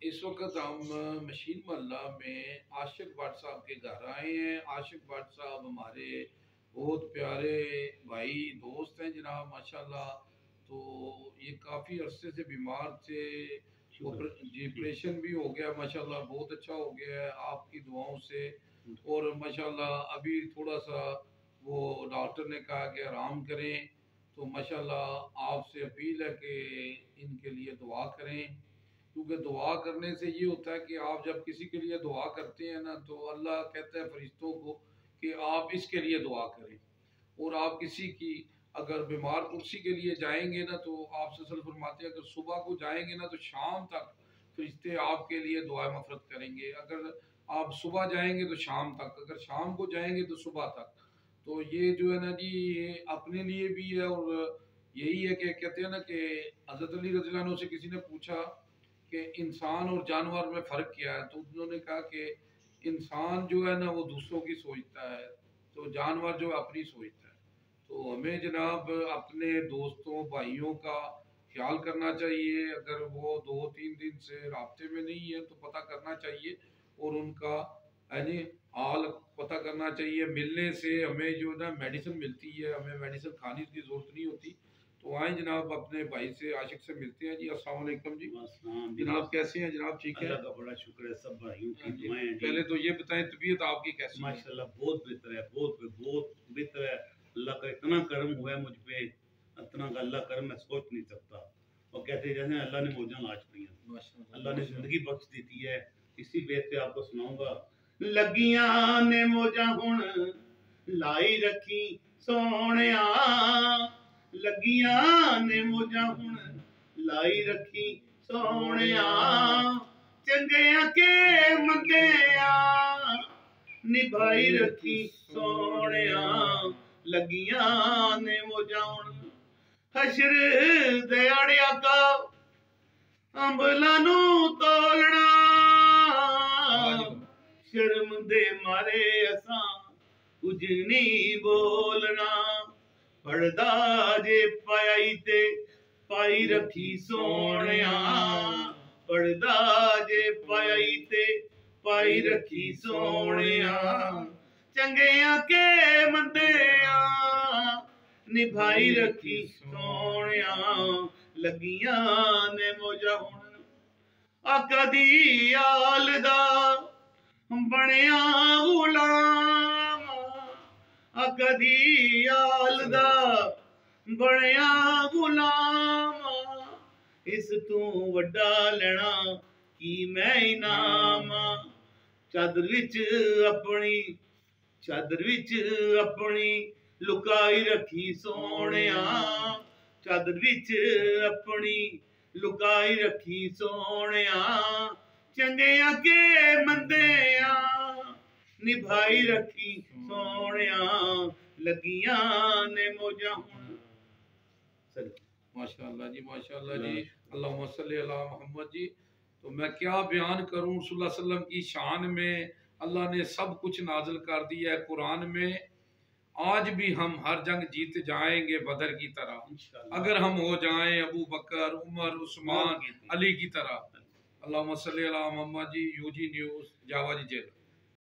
इस वक्त हम मशीन मोहल्ला में आशिक भट्ट साहब के घर आए हैं। आशिक भट्ट साहब हमारे बहुत प्यारे भाई दोस्त हैं जनाब, माशाल्लाह। तो ये काफ़ी अरसे से बीमार थे, ऑपरेशन भी हो गया माशाल्लाह, बहुत अच्छा हो गया है आपकी दुआओं से। और माशाल्लाह अभी थोड़ा सा वो डॉक्टर ने कहा कि आराम करें, तो माशाल्लाह आपसे अपील है कि इनके लिए दुआ करें, क्योंकि दुआ करने से ये होता है कि आप जब किसी के लिए दुआ करते हैं ना, तो अल्लाह कहता है फरिश्तों को कि आप इसके लिए दुआ करें। और आप किसी की अगर बीमार कुर्सी के लिए जाएंगे ना, तो आप सल्लल्लाहु अलैहि वसल्लम फरमाते हैं अगर सुबह को जाएंगे ना तो शाम तक फरिश्ते आपके लिए दुआ मफरत करेंगे। अगर आप सुबह जाएंगे तो शाम तक, अगर शाम को जाएंगे तो सुबह तक। तो ये जो है ना जी, ये अपने लिए भी है। और यही है कि कहते हैं ना कि हज़रत अली रज़ी अल्लाह अन्हु से किसी ने पूछा कि इंसान और जानवर में फ़र्क क्या है, तो उन्होंने कहा कि इंसान जो है ना वो दूसरों की सोचता है, तो जानवर जो अपनी सोचता है। तो हमें जनाब अपने दोस्तों भाइयों का ख्याल करना चाहिए। अगर वो 2-3 दिन से राब्ते में नहीं है तो पता करना चाहिए, और उनका है जी हाल पता करना चाहिए। मिलने से हमें जो है ना मेडिसिन मिलती है, हमें मेडिसिन खाने की ज़रूरत नहीं होती। तो आए जनाब अपने भाई से आशिक से मिलते हैं जी। अस्सलाम वालेकुम जी। जनाब कैसे हैं जनाब? ठीक है, अल्लाह का बड़ा शुक्र है, सब भाइयों की दुआएं हैं। पहले तो ये बताएं तबीयत आपकी कैसी है? माशाल्लाह बहुत बेहतर है, बहुत बेहतर है। अल्लाह का इतना करम हुआ है मुझ पे, इतना का अल्लाह करम मैं सोच नहीं सकता। और कहते जैसे अल्लाह ने मौजां ला छुड़ियां, अल्लाह ने जिंदगी बख्श दी है। इसी बेस पे आपको सुनाऊंगा। लगियां ने मौजां हुण लाई रखी सोहणिया, लगियां ने मौजां हुण लाई रखी सोहणिया, चंगियां के मंदिया निभाई रखी सोहणिया, लगियां ने मौजां हुण हशर दयाड़िया का अंबलां नू तोलना, शर्म दे मारे असां कुछ नहीं बोलना, पड़दा जे पाई ते पाई रखी सोहणिया, पड़दा जे पाई ते पाई रखी सोहणिया, चंगियां के मंदिया निभाई रखी सोहणिया, लगियां ने मौजां हुण आका दी आल दा बनिया गुलाम, आका दी आल दा बनिया गुलाम, इस तू वड्डा लेना की मैं इनाम, चादर विच अपनी चादर विच अपनी लुकाई रखी सोहणिया, चादर विच अपनी लुकाई रखी सोहणिया, चंगियां के मंदिया निभाई रखी सोहणिया, लगियां ने मौजां हुण। माशाअल्लाह जी, माशाअल्लाह जी, अल्लाहुम्मा सल्ली अला मोहम्मद जी। तो मैं क्या बयान करूं सल्लल्लाहु अलैहि वसल्लम की शान में। अल्लाह ने सब कुछ नाजिल कर दिया है कुरान में। आज भी हम हर जंग जीत जाएंगे बदर की तरह, अगर हम हो जाएं अबू बकर उमर उस्मान अली की तरह। अल्लाहुम्मा सल्ली अला मोहम्मद जी। यूजी न्यूज़, जावा जी जेल।